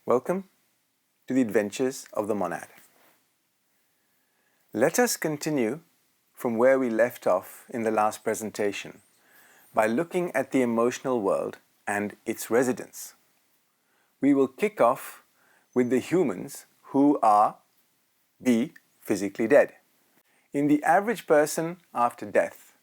Welcome to the adventures of the monad. Let us continue from where we left off in the last presentation by looking at the emotional world and its residents. We will kick off with the humans who are B. physically dead. In the average person after death,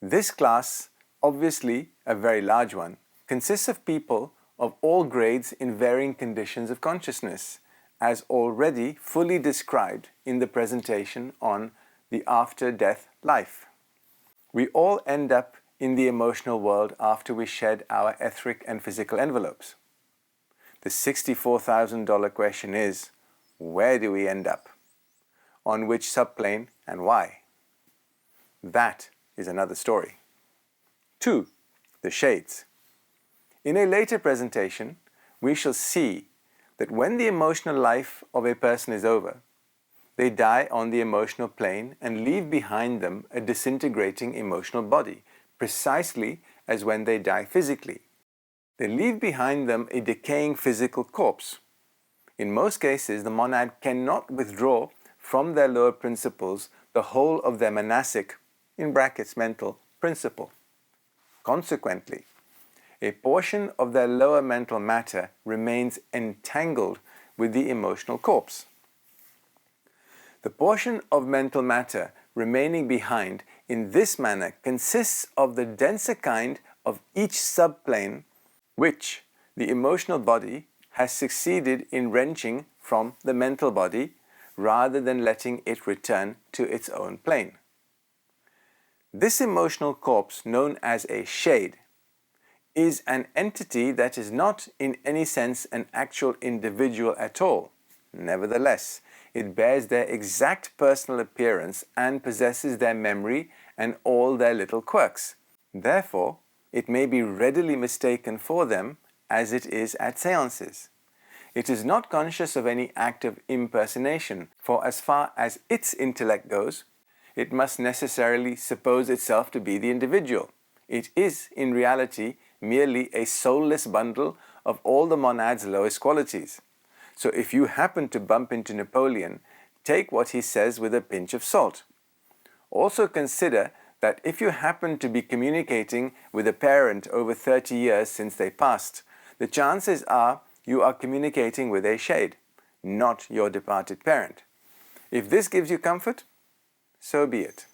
this class, obviously a very large one, consists of people of all grades in varying conditions of consciousness, as already fully described in the presentation on the after-death life. We all end up in the emotional world after we shed our etheric and physical envelopes. The $64,000 question is, where do we end up? On which subplane and why? That is another story. 2. The shades. In a later presentation, we shall see that when the emotional life of a person is over, they die on the emotional plane and leave behind them a disintegrating emotional body, precisely as when they die physically. They leave behind them a decaying physical corpse. In most cases, the monad cannot withdraw from their lower principles the whole of their monastic, in brackets mental, principle. Consequently, a portion of their lower mental matter remains entangled with the emotional corpse. The portion of mental matter remaining behind in this manner consists of the denser kind of each subplane which the emotional body has succeeded in wrenching from the mental body rather than letting it return to its own plane. This emotional corpse, known as a shade, is an entity that is not in any sense an actual individual at all. Nevertheless, it bears their exact personal appearance and possesses their memory and all their little quirks. Therefore, it may be readily mistaken for them as it is at seances. It is not conscious of any act of impersonation, for as far as its intellect goes, it must necessarily suppose itself to be the individual. It is, in reality, merely a soulless bundle of all the monad's lowest qualities. So if you happen to bump into Napoleon, take what he says with a pinch of salt. Also consider that if you happen to be communicating with a parent over 30 years since they passed, the chances are you are communicating with a shade, not your departed parent. If this gives you comfort, so be it.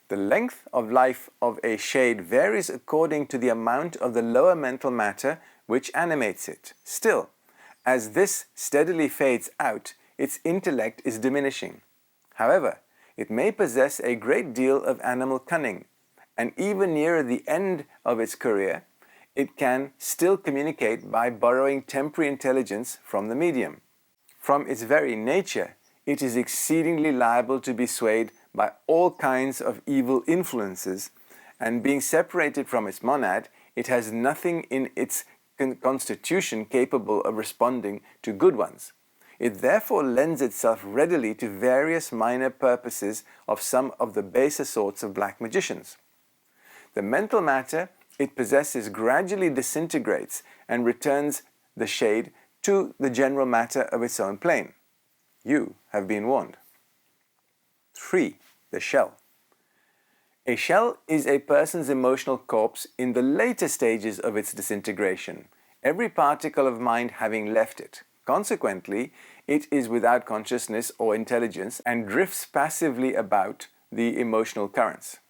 The length of life of a shade varies according to the amount of the lower mental matter which animates it. Still, as this steadily fades out, its intellect is diminishing. However, it may possess a great deal of animal cunning, and even nearer the end of its career, it can still communicate by borrowing temporary intelligence from the medium. From its very nature, it is exceedingly liable to be swayed by all kinds of evil influences, and being separated from its monad, it has nothing in its constitution capable of responding to good ones. It therefore lends itself readily to various minor purposes of some of the baser sorts of black magicians. The mental matter it possesses gradually disintegrates and returns the shade to the general matter of its own plane. You have been warned. 3. The shell. A shell is a person's emotional corpse in the later stages of its disintegration, every particle of mind having left it. Consequently, it is without consciousness or intelligence and drifts passively about the emotional currents.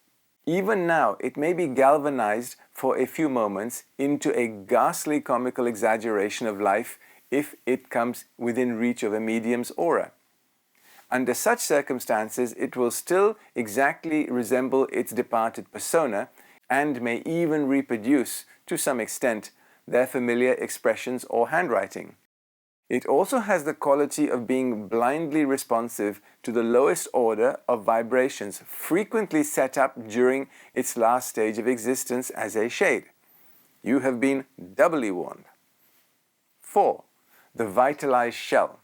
Even now, it may be galvanized for a few moments into a ghastly comical exaggeration of life if it comes within reach of a medium's aura. Under such circumstances, it will still exactly resemble its departed persona and may even reproduce, to some extent, their familiar expressions or handwriting. It also has the quality of being blindly responsive to the lowest order of vibrations frequently set up during its last stage of existence as a shade. You have been doubly warned. 4. The vitalized shell.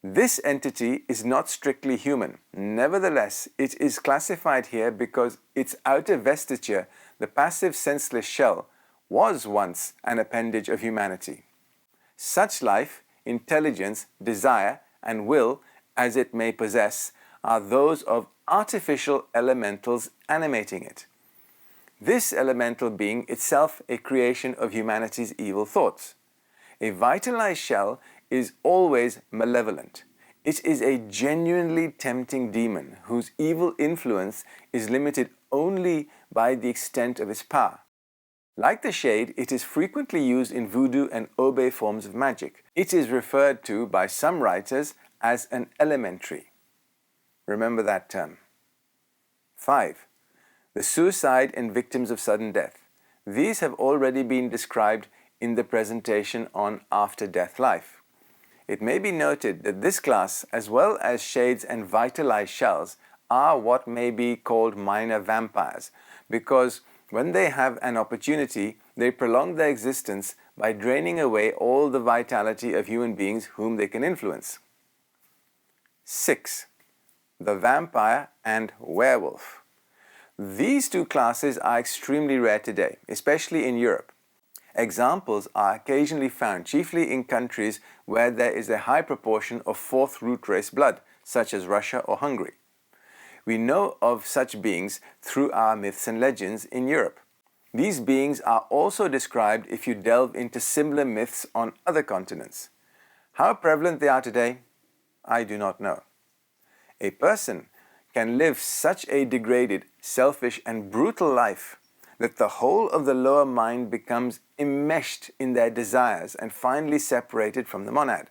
This entity is not strictly human. Nevertheless, it is classified here because its outer vestiture, the passive senseless shell, was once an appendage of humanity. Such life, intelligence, desire, and will as it may possess are those of artificial elementals animating it. This elemental being itself a creation of humanity's evil thoughts. A vitalized shell is always malevolent. It is a genuinely tempting demon whose evil influence is limited only by the extent of its power. Like the shade, it is frequently used in voodoo and obe forms of magic. It is referred to by some writers as an elementary. Remember that term. 5. The suicide and victims of sudden death. These have already been described in the presentation on after-death life. It may be noted that this class, as well as shades and vitalized shells, are what may be called minor vampires, because when they have an opportunity, they prolong their existence by draining away all the vitality of human beings whom they can influence. 6. The vampire and werewolf. These two classes are extremely rare today, especially in Europe. Examples are occasionally found, chiefly in countries where there is a high proportion of fourth root race blood, such as Russia or Hungary. We know of such beings through our myths and legends in Europe. These beings are also described if you delve into similar myths on other continents. How prevalent they are today, I do not know. A person can live such a degraded, selfish, and brutal life that the whole of the lower mind becomes enmeshed in their desires and finally separated from the monad.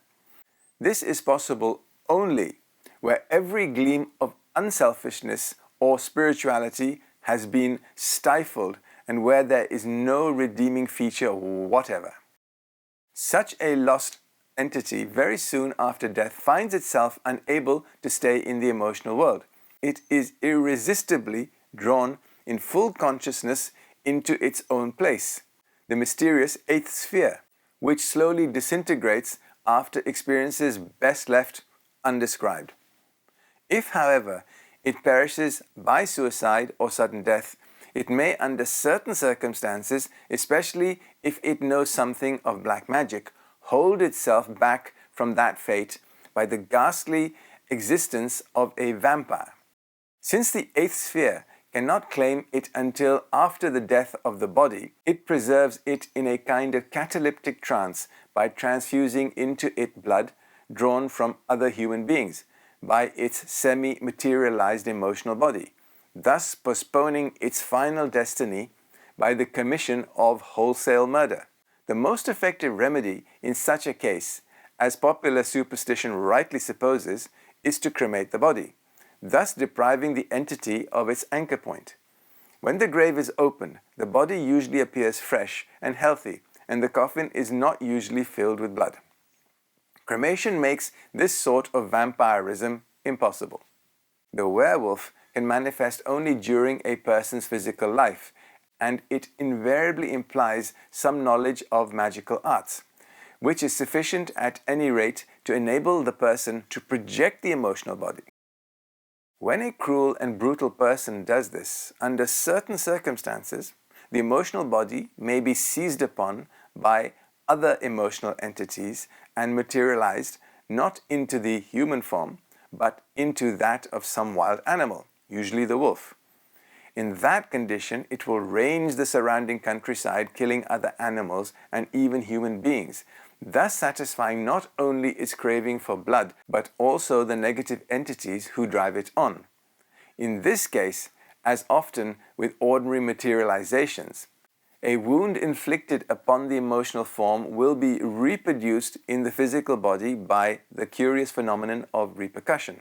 This is possible only where every gleam of unselfishness or spirituality has been stifled and where there is no redeeming feature whatever. Such a lost entity very soon after death finds itself unable to stay in the emotional world. It is irresistibly drawn in full consciousness into its own place, the mysterious eighth sphere, which slowly disintegrates after experiences best left undescribed. If, however, it perishes by suicide or sudden death, it may, under certain circumstances, especially if it knows something of black magic, hold itself back from that fate by the ghastly existence of a vampire. Since the eighth sphere cannot claim it until after the death of the body, it preserves it in a kind of cataleptic trance by transfusing into it blood drawn from other human beings by its semi-materialized emotional body, thus postponing its final destiny by the commission of wholesale murder. The most effective remedy in such a case, as popular superstition rightly supposes, is to cremate the body, thus depriving the entity of its anchor point. When the grave is opened, the body usually appears fresh and healthy, and the coffin is not usually filled with blood. Cremation makes this sort of vampirism impossible. The werewolf can manifest only during a person's physical life, and it invariably implies some knowledge of magical arts, which is sufficient at any rate to enable the person to project the emotional body. When a cruel and brutal person does this, under certain circumstances, the emotional body may be seized upon by other emotional entities and materialized not into the human form, but into that of some wild animal, usually the wolf. In that condition, it will range the surrounding countryside, killing other animals and even human beings, thus satisfying not only its craving for blood, but also the negative entities who drive it on. In this case, as often with ordinary materializations, a wound inflicted upon the emotional form will be reproduced in the physical body by the curious phenomenon of repercussion.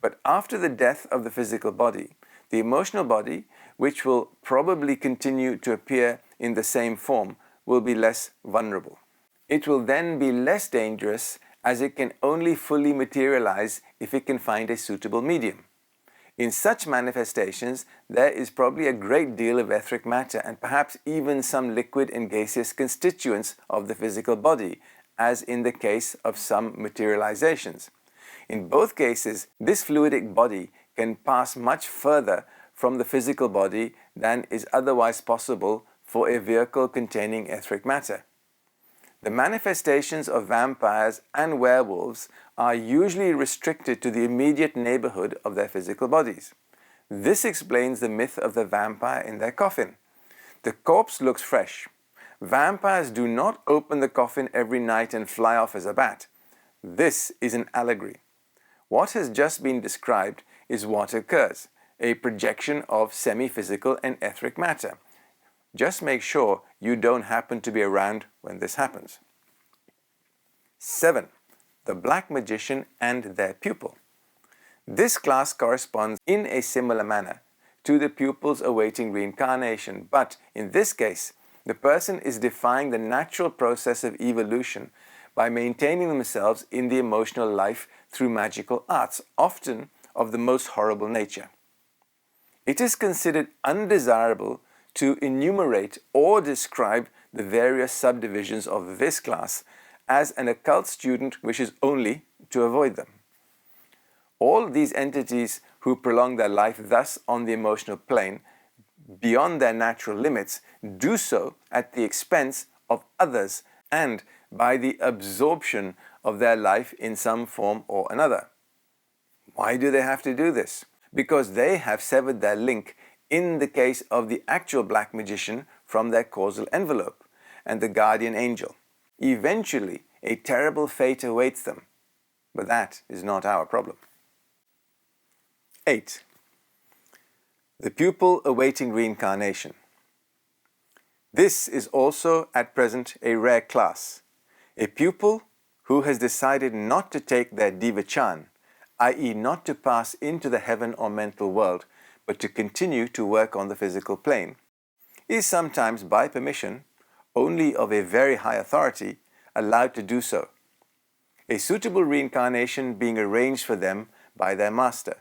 But after the death of the physical body, the emotional body, which will probably continue to appear in the same form, will be less vulnerable. It will then be less dangerous, as it can only fully materialize if it can find a suitable medium. In such manifestations, there is probably a great deal of etheric matter and perhaps even some liquid and gaseous constituents of the physical body, as in the case of some materializations. In both cases, this fluidic body can pass much further from the physical body than is otherwise possible for a vehicle containing etheric matter. The manifestations of vampires and werewolves are usually restricted to the immediate neighborhood of their physical bodies. This explains the myth of the vampire in their coffin. The corpse looks fresh. Vampires do not open the coffin every night and fly off as a bat. This is an allegory. What has just been described is what occurs, a projection of semi-physical and etheric matter. Just make sure you don't happen to be around when this happens. 7. The Black Magician and their pupil. This class corresponds in a similar manner to the pupils awaiting reincarnation, but in this case, the person is defying the natural process of evolution by maintaining themselves in the emotional life through magical arts, often of the most horrible nature. It is considered undesirable to enumerate or describe the various subdivisions of this class, as an occult student wishes only to avoid them. All these entities who prolong their life thus on the emotional plane beyond their natural limits do so at the expense of others and by the absorption of their life in some form or another. Why do they have to do this? Because they have severed their link in the case of the actual black magician from their causal envelope and the guardian angel. Eventually, a terrible fate awaits them, but that is not our problem. 8. The pupil awaiting reincarnation. This is also at present a rare class. A pupil who has decided not to take their divachan, i.e. not to pass into the heaven or mental world, but to continue to work on the physical plane, is sometimes by permission, only of a very high authority, allowed to do so, a suitable reincarnation being arranged for them by their master.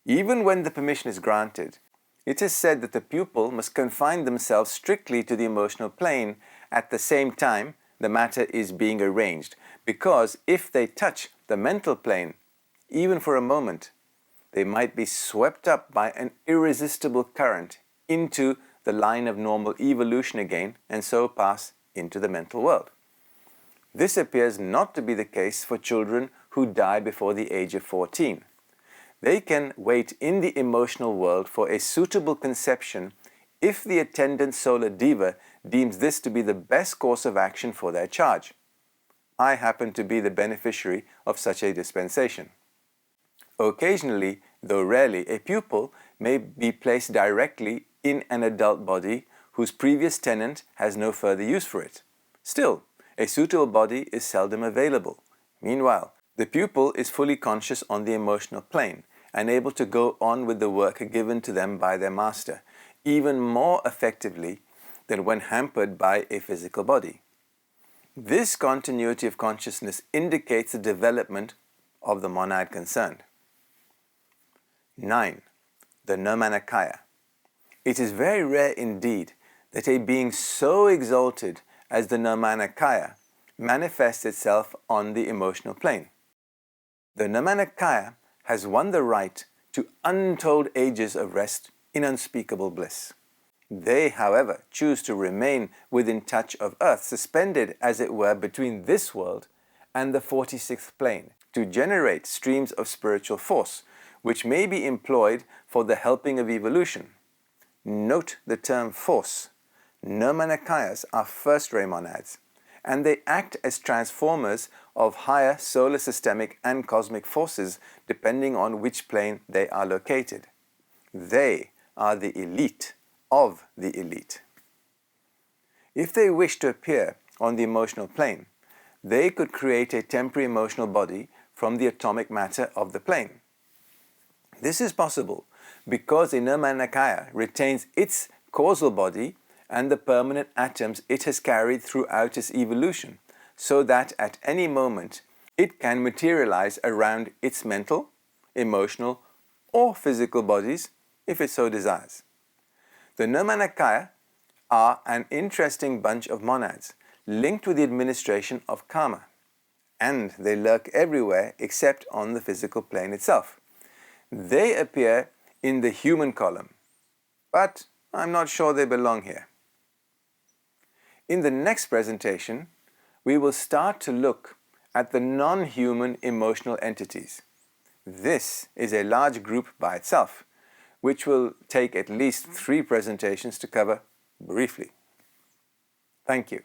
Even when the permission is granted, it is said that the pupil must confine themselves strictly to the emotional plane. At the same time, the matter is being arranged, because if they touch the mental plane, even for a moment, they might be swept up by an irresistible current into the line of normal evolution again, and so pass into the mental world. This appears not to be the case for children who die before the age of 14. They can wait in the emotional world for a suitable conception if the attendant solar diva deems this to be the best course of action for their charge. I happen to be the beneficiary of such a dispensation. Occasionally, though rarely, a pupil may be placed directly in an adult body whose previous tenant has no further use for it. Still, a suitable body is seldom available. Meanwhile, the pupil is fully conscious on the emotional plane and able to go on with the work given to them by their master, even more effectively than when hampered by a physical body. This continuity of consciousness indicates the development of the monad concerned. 9. The Nirmanakaya. It is very rare indeed that a being so exalted as the Nirmanakaya manifests itself on the emotional plane. The Nirmanakaya has won the right to untold ages of rest in unspeakable bliss. They, however, choose to remain within touch of earth, suspended as it were between this world and the 46th plane, to generate streams of spiritual force, which may be employed for the helping of evolution. Note the term force. Nirmanakayas are first-ray monads, and they act as transformers of higher solar systemic and cosmic forces depending on which plane they are located. They are the elite of the elite. If they wish to appear on the emotional plane, they could create a temporary emotional body from the atomic matter of the plane. This is possible because a Nirmanakaya retains its causal body and the permanent atoms it has carried throughout its evolution, so that at any moment it can materialize around its mental, emotional, or physical bodies if it so desires. The Nirmanakaya are an interesting bunch of monads linked with the administration of karma, and they lurk everywhere except on the physical plane itself. They appear in the human column, but I'm not sure they belong here. In the next presentation, we will start to look at the non-human emotional entities. This is a large group by itself, which will take at least 3 presentations to cover briefly. Thank you.